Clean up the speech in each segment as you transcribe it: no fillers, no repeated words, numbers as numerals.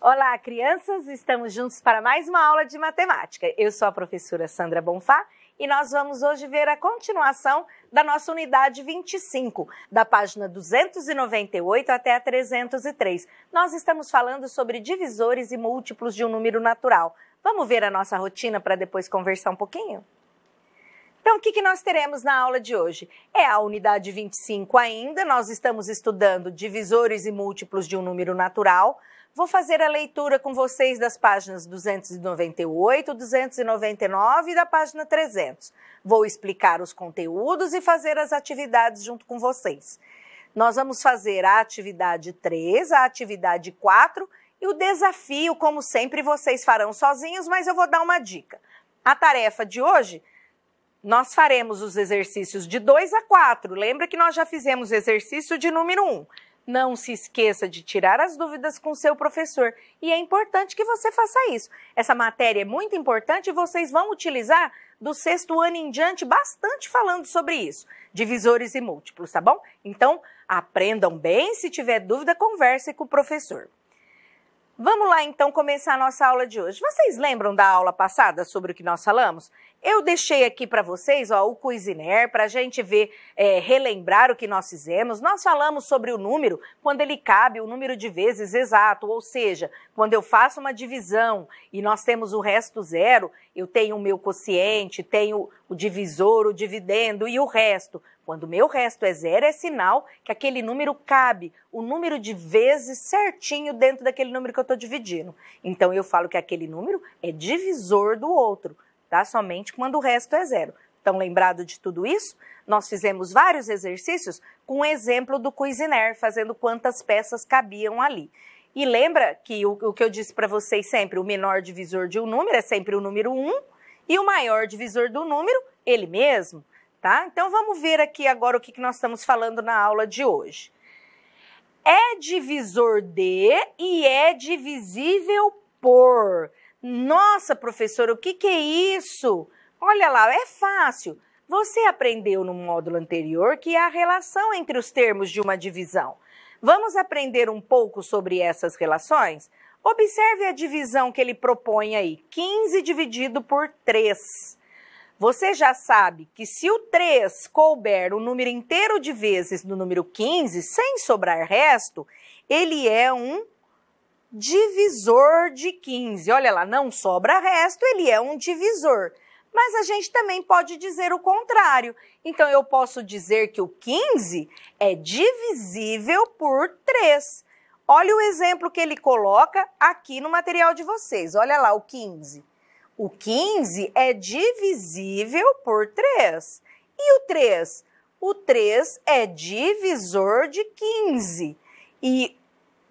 Olá, crianças! Estamos juntos para mais uma aula de matemática. Eu sou a professora Sandra Bonfá e nós vamos hoje ver a continuação da nossa unidade 25, da página 298 até a 303. Nós estamos falando sobre divisores e múltiplos de um número natural. Vamos ver a nossa rotina para depois conversar um pouquinho? Então, o que nós teremos na aula de hoje? É a unidade 25 ainda, nós estamos estudando divisores e múltiplos de um número natural. Vou fazer a leitura com vocês das páginas 298, 299 e da página 300. Vou explicar os conteúdos e fazer as atividades junto com vocês. Nós vamos fazer a atividade 3, a atividade 4 e o desafio, como sempre, vocês farão sozinhos, mas eu vou dar uma dica. A tarefa de hoje, nós faremos os exercícios de 2 a 4. Lembra que nós já fizemos o exercício de número 1. Não se esqueça de tirar as dúvidas com seu professor. E é importante que você faça isso. Essa matéria é muito importante e vocês vão utilizar do 6º ano em diante bastante falando sobre isso. Divisores e múltiplos, tá bom? Então, aprendam bem. Se tiver dúvida, converse com o professor. Vamos lá, então, começar a nossa aula de hoje. Vocês lembram da aula passada sobre o que nós falamos? Eu deixei aqui para vocês o Cuisinart para a gente ver, relembrar o que nós fizemos. Nós falamos sobre o número quando ele cabe, o número de vezes exato, ou seja, quando eu faço uma divisão e nós temos o resto zero, eu tenho o meu quociente, tenho o divisor, o dividendo e o resto. Quando o meu resto é zero, é sinal que aquele número cabe, o número de vezes certinho dentro daquele número que eu estou dividindo. Então, eu falo que aquele número é divisor do outro, tá? Somente quando o resto é zero. Então, lembrado de tudo isso, nós fizemos vários exercícios com o exemplo do Cuisinart, fazendo quantas peças cabiam ali. E lembra que o que eu disse para vocês sempre, o menor divisor de um número é sempre o número 1 e o maior divisor do número, ele mesmo. Tá? Então, vamos ver aqui agora o que nós estamos falando na aula de hoje. É divisor de e é divisível por. Nossa, professora, o que é isso? Olha lá, é fácil. Você aprendeu no módulo anterior que há relação entre os termos de uma divisão. Vamos aprender um pouco sobre essas relações? Observe a divisão que ele propõe aí, 15 dividido por 3. Você já sabe que se o 3 couber o número inteiro de vezes no número 15, sem sobrar resto, ele é um divisor de 15. Olha lá, não sobra resto, ele é um divisor. Mas a gente também pode dizer o contrário. Então, eu posso dizer que o 15 é divisível por 3. Olha o exemplo que ele coloca aqui no material de vocês. Olha lá o 15. O 15 é divisível por 3. E o 3? O 3 é divisor de 15. E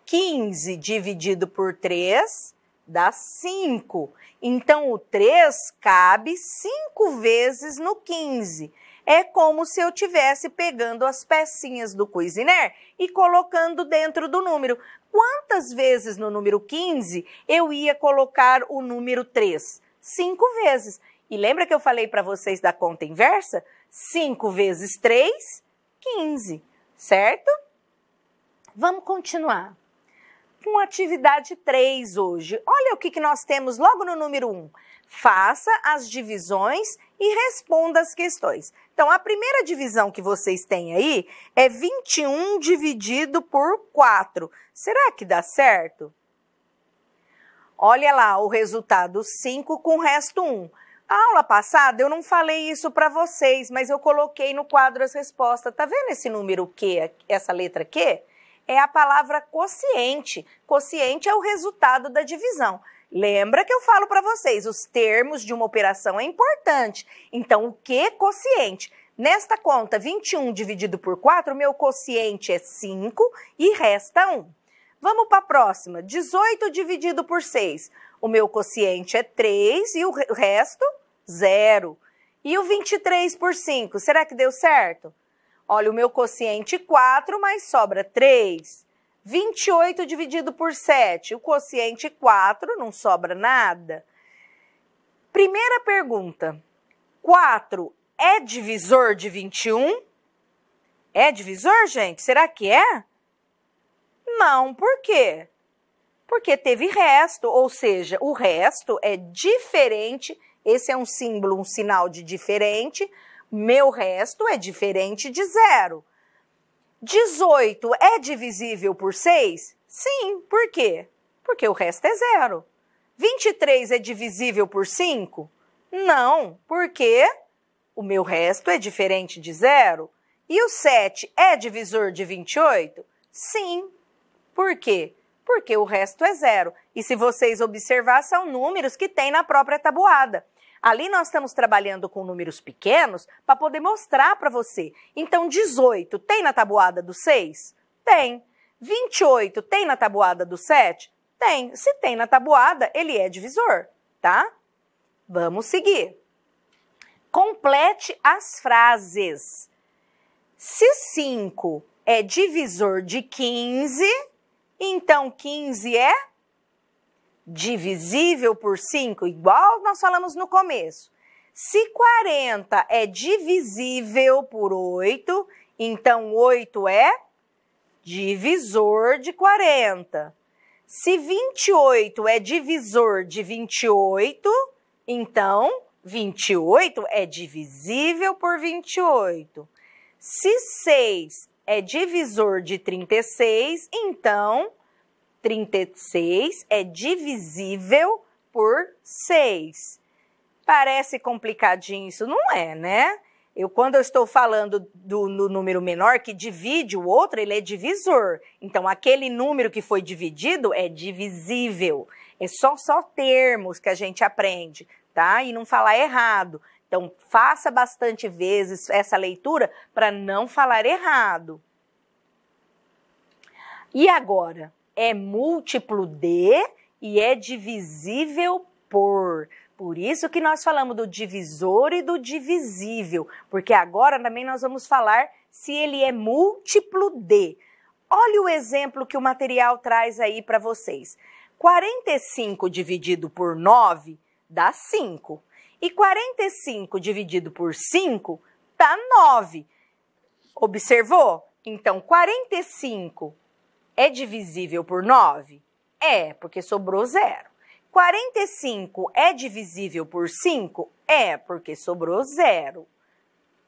15 dividido por 3 dá 5. Então, o 3 cabe 5 vezes no 15. É como se eu estivesse pegando as pecinhas do Cuisinart e colocando dentro do número. Quantas vezes no número 15 eu ia colocar o número 3? 5 vezes. E lembra que eu falei para vocês da conta inversa? 5 vezes 3, 15, certo? Vamos continuar com a atividade 3 hoje. Olha o que nós temos logo no número 1. Faça as divisões e responda as questões. Então, a primeira divisão que vocês têm aí é 21 dividido por 4. Será que dá certo? Olha lá o resultado 5 com o resto 1. A aula passada eu não falei isso para vocês, mas eu coloquei no quadro as respostas. Tá vendo esse número Q, essa letra Q? É a palavra quociente. Quociente é o resultado da divisão. Lembra que eu falo para vocês, os termos de uma operação é importante. Então, o Q quociente? Nesta conta, 21 dividido por 4, o meu quociente é 5 e resta 1. Vamos para a próxima. 18 dividido por 6. O meu quociente é 3 e o resto, 0. E o 23 por 5, será que deu certo? Olha, o meu quociente 4, mas sobra 3. 28 dividido por 7. O quociente 4, não sobra nada. Primeira pergunta. 4 é divisor de 21? É divisor, gente? Será que é? Não, por quê? Porque teve resto, ou seja, o resto é diferente, esse é um símbolo, um sinal de diferente, meu resto é diferente de 0. 18 é divisível por 6? Sim, por quê? Porque o resto é 0. 23 é divisível por 5? Não, porque o meu resto é diferente de 0. E o 7 é divisor de 28? Sim. Por quê? Porque o resto é 0. E se vocês observar, são números que tem na própria tabuada. Ali nós estamos trabalhando com números pequenos para poder mostrar para você. Então, 18 tem na tabuada do 6? Tem. 28 tem na tabuada do 7? Tem. Se tem na tabuada, ele é divisor, tá? Vamos seguir. Complete as frases. Se 5 é divisor de 15, então 15 é divisível por 5, igual nós falamos no começo. Se 40 é divisível por 8, então 8 é divisor de 40. Se 28 é divisor de 28, então 28 é divisível por 28. Se 6 é divisor de 36, então 36 é divisível por 6. Parece complicadinho isso, não é, né? Quando eu estou falando do número menor que divide o outro, ele é divisor. Então, aquele número que foi dividido é divisível. É só termos que a gente aprende, tá? E não falar errado. Então, faça bastante vezes essa leitura para não falar errado. E agora? É múltiplo de e é divisível por. Por isso que nós falamos do divisor e do divisível, porque agora também nós vamos falar se ele é múltiplo de. Olha o exemplo que o material traz aí para vocês. 45 dividido por 9 dá 5. E 45 dividido por 5 dá 9. Observou? Então, 45 é divisível por 9? É, porque sobrou 0. 45 é divisível por 5? É, porque sobrou 0.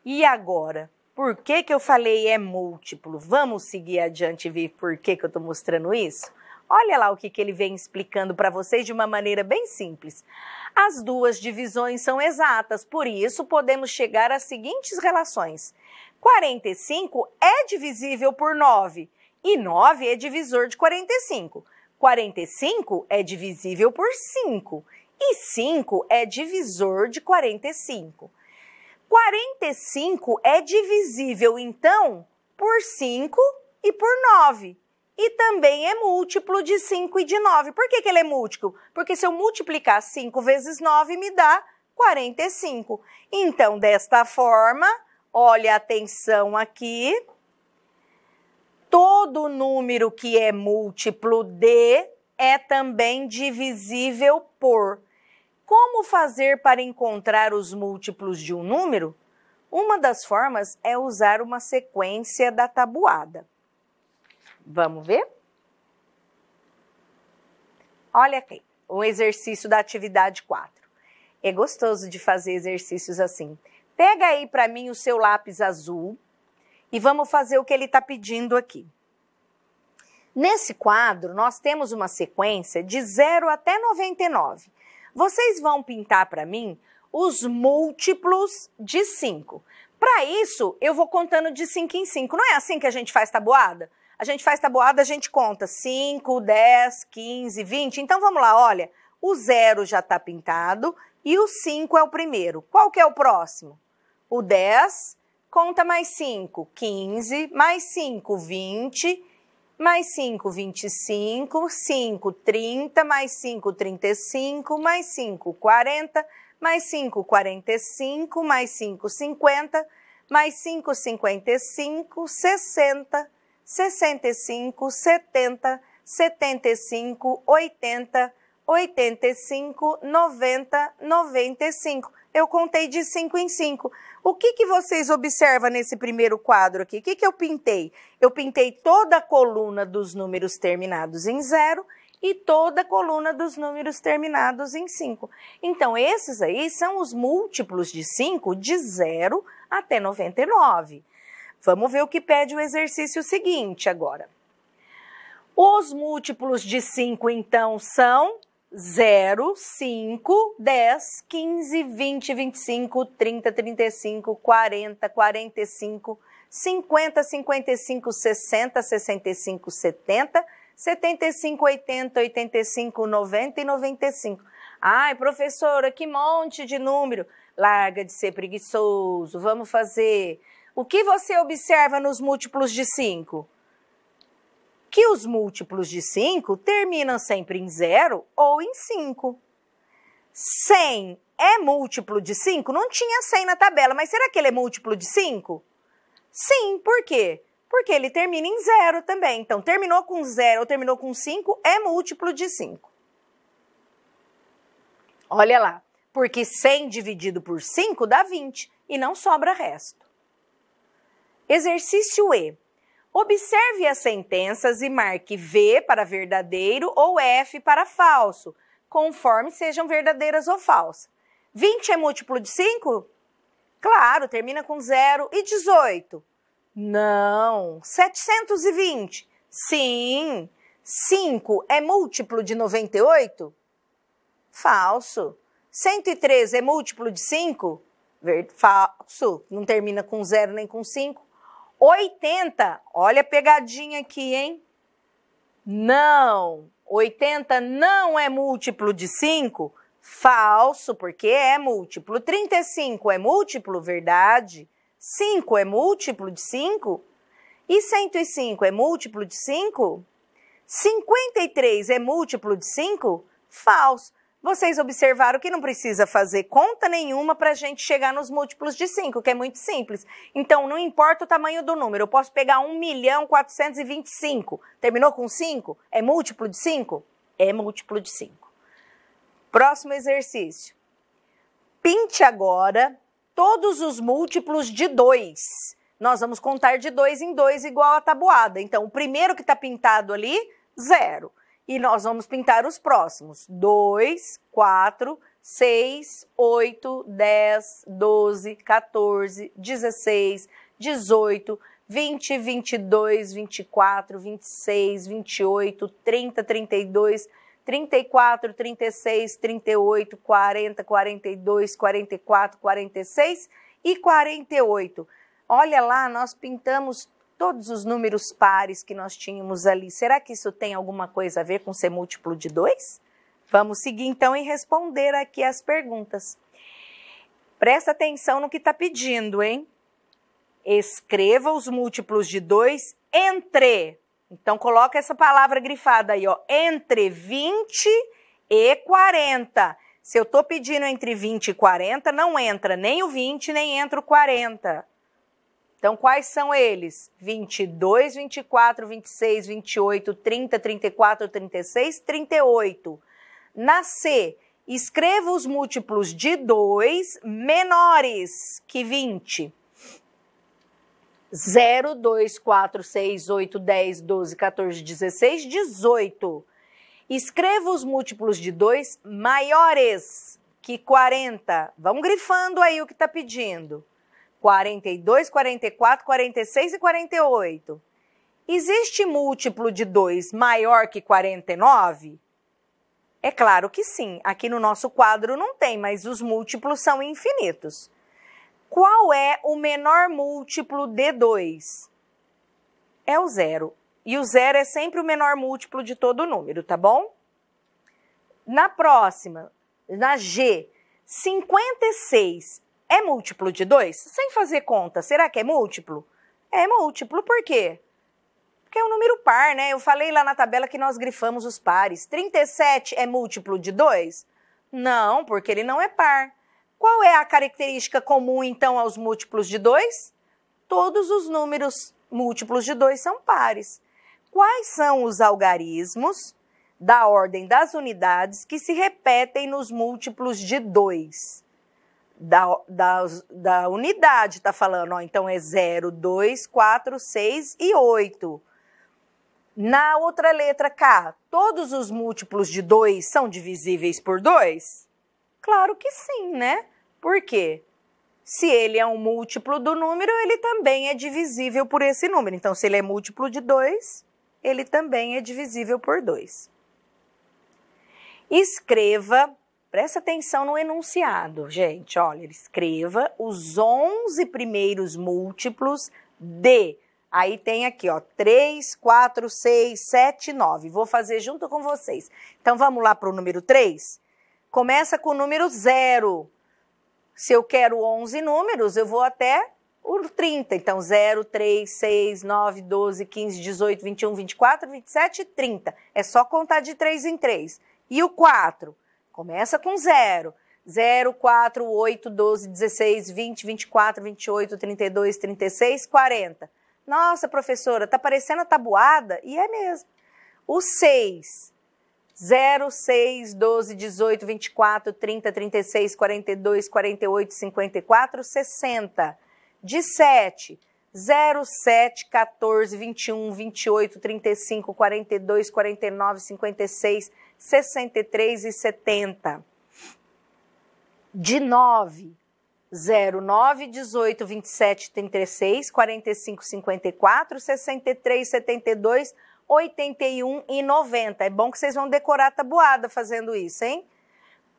E agora, por que eu falei é múltiplo? Vamos seguir adiante e ver por que eu estou mostrando isso? Olha lá o que ele vem explicando para vocês de uma maneira bem simples. As duas divisões são exatas, por isso podemos chegar às seguintes relações. 45 é divisível por 9 e 9 é divisor de 45. 45 é divisível por 5 e 5 é divisor de 45. 45 é divisível, então, por 5 e por 9. E também é múltiplo de 5 e de 9. Por que ele é múltiplo? Porque se eu multiplicar 5 vezes 9, me dá 45. Então, desta forma, olha atenção aqui. Todo número que é múltiplo de é também divisível por. Como fazer para encontrar os múltiplos de um número? Uma das formas é usar uma sequência da tabuada. Vamos ver? Olha aqui, o exercício da atividade 4. É gostoso de fazer exercícios assim. Pega aí para mim o seu lápis azul e vamos fazer o que ele está pedindo aqui. Nesse quadro, nós temos uma sequência de 0 até 99. Vocês vão pintar para mim os múltiplos de 5. Para isso, eu vou contando de 5 em 5. Não é assim que a gente faz tabuada? A gente faz tabuada, a gente conta 5, 10, 15, 20. Então, vamos lá, olha. O 0 já está pintado e o 5 é o primeiro. Qual que é o próximo? O 10, conta mais 5, 15, mais 5, 20, mais 5, 25, 5, 30, mais 5, 35, mais 5, 40, mais 5, 45, mais 5, 50, mais 5, 55, 60, 65, 70, 75, 80, 85, 90, 95. Eu contei de 5 em 5. O que vocês observam nesse primeiro quadro aqui? O que eu pintei? Eu pintei toda a coluna dos números terminados em 0 e toda a coluna dos números terminados em 5. Então, esses aí são os múltiplos de 5 de 0 até 99. Vamos ver o que pede o exercício seguinte agora. Os múltiplos de 5, então, são 0, 5, 10, 15, 20, 25, 30, 35, 40, 45, 50, 55, 60, 65, 70, 75, 80, 85, 90 e 95. Ai, professora, que monte de número. Larga de ser preguiçoso, vamos fazer. O que você observa nos múltiplos de 5? Que os múltiplos de 5 terminam sempre em 0 ou em 5. 100 é múltiplo de 5? Não tinha 100 na tabela, mas será que ele é múltiplo de 5? Sim, por quê? Porque ele termina em 0 também. Então, terminou com 0 ou terminou com 5 é múltiplo de 5. Olha lá, porque 100 dividido por 5 dá 20 e não sobra resto. Exercício E. Observe as sentenças e marque V para verdadeiro ou F para falso, conforme sejam verdadeiras ou falsas. 20 é múltiplo de 5? Claro, termina com 0. E 18? Não. 720? Sim. 5 é múltiplo de 98? Falso. 113 é múltiplo de 5? Falso. Não termina com 0 nem com 5. 80, olha a pegadinha aqui, hein? Não. 80 não é múltiplo de 5? Falso, porque é múltiplo. 35 é múltiplo? Verdade. 5 é múltiplo de 5? E 105 é múltiplo de 5? 53 é múltiplo de 5? Falso. Vocês observaram que não precisa fazer conta nenhuma para a gente chegar nos múltiplos de 5, que é muito simples. Então, não importa o tamanho do número, eu posso pegar 1.425.000. Terminou com 5? É múltiplo de 5? É múltiplo de 5. Próximo exercício. Pinte agora todos os múltiplos de 2. Nós vamos contar de 2 em 2 igual a tabuada. Então, o primeiro que está pintado ali, 0. E nós vamos pintar os próximos. 2, 4, 6, 8, 10, 12, 14, 16, 18, 20, 22, 24, 26, 28, 30, 32, 34, 36, 38, 40, 42, 44, 46 e 48. Olha lá, nós pintamos todos os números pares que nós tínhamos ali. Será que isso tem alguma coisa a ver com ser múltiplo de 2? Vamos seguir então e responder aqui as perguntas. Presta atenção no que está pedindo, hein? Escreva os múltiplos de 2 entre. Então, coloca essa palavra grifada aí, ó. Entre 20 e 40. Se eu estou pedindo entre 20 e 40, não entra nem o 20, nem entra o 40. Então, quais são eles? 22, 24, 26, 28, 30, 34, 36, 38. Na C, escreva os múltiplos de 2 menores que 20. 0, 2, 4, 6, 8, 10, 12, 14, 16, 18. Escreva os múltiplos de 2 maiores que 40. Vamos grifando aí o que está pedindo. 42, 44, 46 e 48. Existe múltiplo de 2 maior que 49? É claro que sim. Aqui no nosso quadro não tem, mas os múltiplos são infinitos. Qual é o menor múltiplo de 2? É o 0. E o 0 é sempre o menor múltiplo de todo número, tá bom? Na próxima, na G, 56 é múltiplo de 2? Sem fazer conta, será que é múltiplo? É múltiplo, por quê? Porque é um número par, né? Eu falei lá na tabela que nós grifamos os pares. 37 é múltiplo de 2? Não, porque ele não é par. Qual é a característica comum, então, aos múltiplos de 2? Todos os números múltiplos de 2 são pares. Quais são os algarismos da ordem das unidades que se repetem nos múltiplos de 2? Da unidade, tá falando, ó, então é 0, 2, 4, 6 e 8. Na outra letra K, todos os múltiplos de 2 são divisíveis por 2? Claro que sim, né? Por quê? Se ele é um múltiplo do número, ele também é divisível por esse número. Então, se ele é múltiplo de 2, ele também é divisível por 2. Escreva, presta atenção no enunciado, gente, olha, escreva os 11 primeiros múltiplos de... Aí tem aqui, ó, 3, 4, 6, 7, 9. Vou fazer junto com vocês. Então, vamos lá para o número 3? Começa com o número 0. Se eu quero 11 números, eu vou até o 30. Então, 0, 3, 6, 9, 12, 15, 18, 21, 24, 27 e 30. É só contar de 3 em 3. E o 4? Começa com 0. 0, 4, 8, 12, 16, 20, 24, 28, 32, 36, 40. Nossa, professora, tá parecendo a tabuada? E é mesmo. O 6, 0, 6, 12, 18, 24, 30, 36, 42, 48, 54, 60. De 7, 0, 7, 14, 21, 28, 35, 42, 49, 56, 63 e 70. De 9, 0, 9, 18, 27, 36, 45, 54, 63, 72, 81 e 90. É bom que vocês vão decorar a tabuada fazendo isso, hein?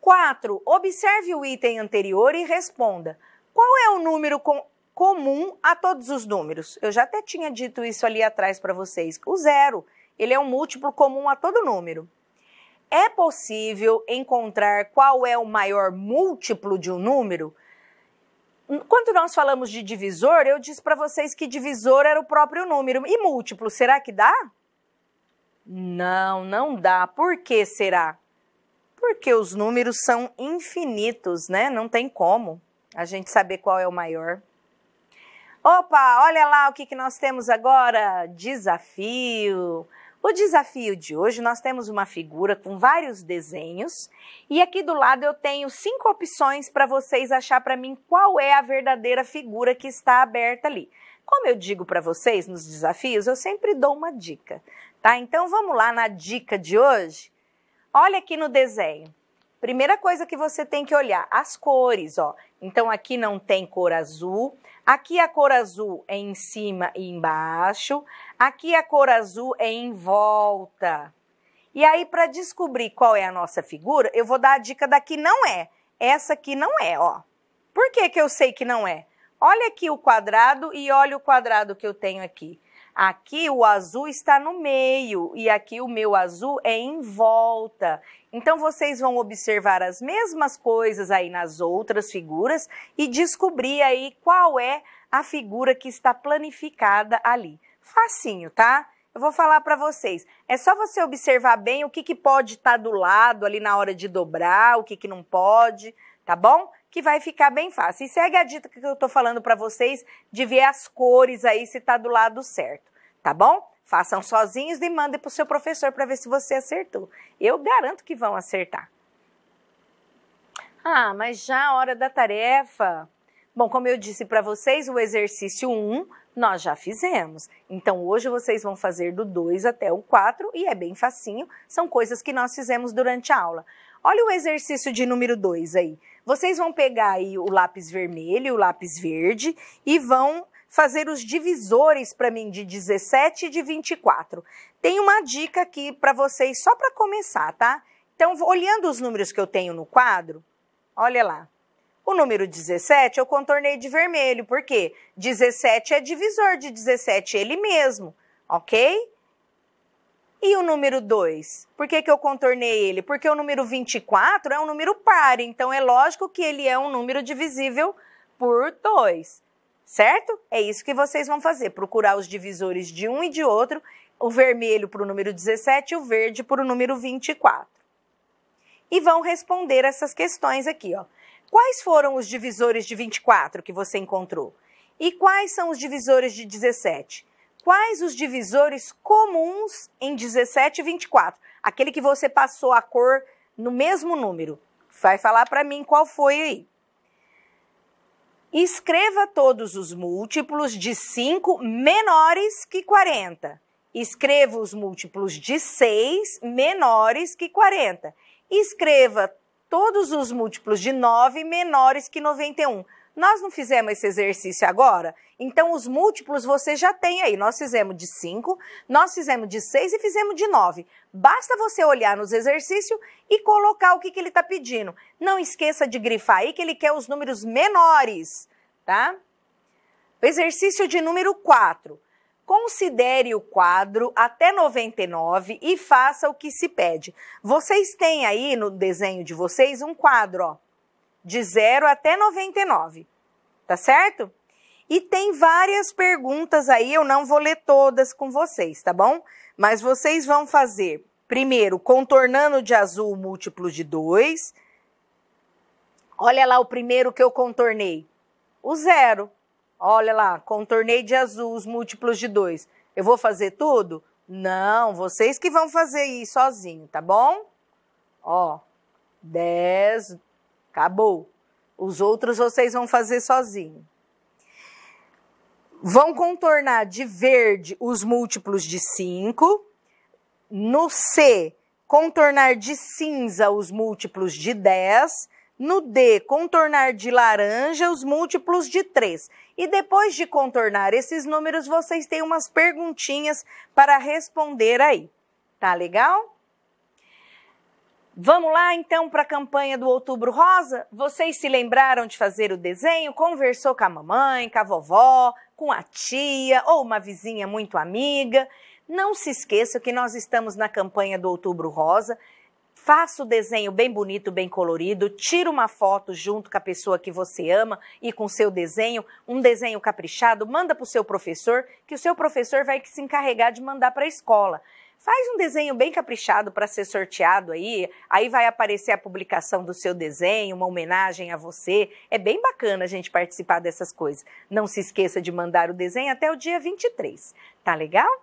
4. Observe o item anterior e responda. Qual é o número comum a todos os números? Eu já até tinha dito isso ali atrás para vocês. O 0. Ele é um múltiplo comum a todo número. É possível encontrar qual é o maior múltiplo de um número? Quando nós falamos de divisor, eu disse para vocês que divisor era o próprio número. E múltiplo, será que dá? Não, não dá. Por que será? Porque os números são infinitos, né? Não tem como a gente saber qual é o maior. Opa, olha lá o que nós temos agora. Desafio. O desafio de hoje, nós temos uma figura com vários desenhos e aqui do lado eu tenho 5 opções para vocês achar para mim qual é a verdadeira figura que está aberta ali. Como eu digo para vocês nos desafios, eu sempre dou uma dica, tá? Então vamos lá na dica de hoje. Olha aqui no desenho. Primeira coisa que você tem que olhar, as cores, ó. Então aqui não tem cor azul. Aqui a cor azul é em cima e embaixo. Aqui a cor azul é em volta. E aí, para descobrir qual é a nossa figura, eu vou dar a dica da que não é. Essa aqui não é, ó. Por que que eu sei que não é? Olha aqui o quadrado e olha o quadrado que eu tenho aqui. Aqui o azul está no meio e aqui o meu azul é em volta. Então, vocês vão observar as mesmas coisas aí nas outras figuras e descobrir aí qual é a figura que está planificada ali. Facinho, tá? Eu vou falar para vocês. É só você observar bem o que pode estar do lado ali na hora de dobrar, o que não pode, tá bom? Que vai ficar bem fácil. E segue a dica que eu estou falando para vocês de ver as cores aí se está do lado certo, tá bom? Façam sozinhos e mandem para o seu professor para ver se você acertou. Eu garanto que vão acertar. Ah, mas já a hora da tarefa. Bom, como eu disse para vocês, o exercício 1 nós já fizemos. Então, hoje vocês vão fazer do 2 até o 4 e é bem facinho. São coisas que nós fizemos durante a aula. Olha o exercício de número 2 aí. Vocês vão pegar aí o lápis vermelho e o lápis verde e vão fazer os divisores para mim de 17 e de 24. Tem uma dica aqui para vocês só para começar, tá? Então, olhando os números que eu tenho no quadro, olha lá. O número 17 eu contornei de vermelho, por quê? 17 é divisor de 17, ele mesmo, ok? E o número 2? Por que eu contornei ele? Porque o número 24 é um número par, então é lógico que ele é um número divisível por 2, certo? É isso que vocês vão fazer, procurar os divisores de um e de outro, o vermelho para o número 17 e o verde para o número 24. E vão responder essas questões aqui, ó. Quais foram os divisores de 24 que você encontrou? E quais são os divisores de 17? Quais os divisores comuns em 17 e 24? Aquele que você passou a cor no mesmo número. Vai falar para mim qual foi aí. Escreva todos os múltiplos de 5 menores que 40. Escreva os múltiplos de 6 menores que 40. Escreva todos os múltiplos de 9 menores que 91. Nós não fizemos esse exercício agora? Então, os múltiplos você já tem aí. Nós fizemos de 5, nós fizemos de 6 e fizemos de 9. Basta você olhar nos exercícios e colocar o que ele está pedindo. Não esqueça de grifar aí que ele quer os números menores, tá? Exercício de número 4. Considere o quadro até 99 e faça o que se pede. Vocês têm aí no desenho de vocês um quadro, ó, de 0 até 99, tá certo? E tem várias perguntas aí, eu não vou ler todas com vocês, tá bom? Mas vocês vão fazer, primeiro, contornando de azul múltiplos de 2. Olha lá o primeiro que eu contornei, o 0. Olha lá, contornei de azul os múltiplos de 2. Eu vou fazer tudo? Não, vocês que vão fazer isso sozinho, tá bom? Ó, 10, acabou. Os outros vocês vão fazer sozinho. Vão contornar de verde os múltiplos de 5. No C, contornar de cinza os múltiplos de 10. No D, contornar de laranja os múltiplos de 3. E depois de contornar esses números, vocês têm umas perguntinhas para responder aí. Tá legal? Vamos lá, então, para a campanha do Outubro Rosa? Vocês se lembraram de fazer o desenho? Conversou com a mamãe, com a vovó, com a tia ou uma vizinha muito amiga? Não se esqueça que nós estamos na campanha do Outubro Rosa. Faça o desenho bem bonito, bem colorido, tira uma foto junto com a pessoa que você ama e com o seu desenho, um desenho caprichado, manda para o seu professor, que o seu professor vai se encarregar de mandar para a escola. Faz um desenho bem caprichado para ser sorteado aí vai aparecer a publicação do seu desenho, uma homenagem a você. É bem bacana a gente participar dessas coisas. Não se esqueça de mandar o desenho até o dia 23, tá legal?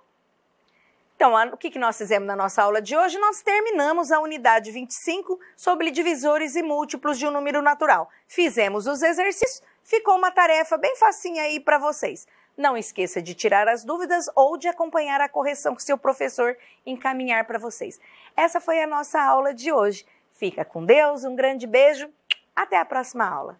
Então, o que nós fizemos na nossa aula de hoje? Nós terminamos a unidade 25 sobre divisores e múltiplos de um número natural. Fizemos os exercícios, ficou uma tarefa bem facinha aí para vocês. Não esqueça de tirar as dúvidas ou de acompanhar a correção que seu professor encaminhar para vocês. Essa foi a nossa aula de hoje. Fica com Deus, um grande beijo, até a próxima aula.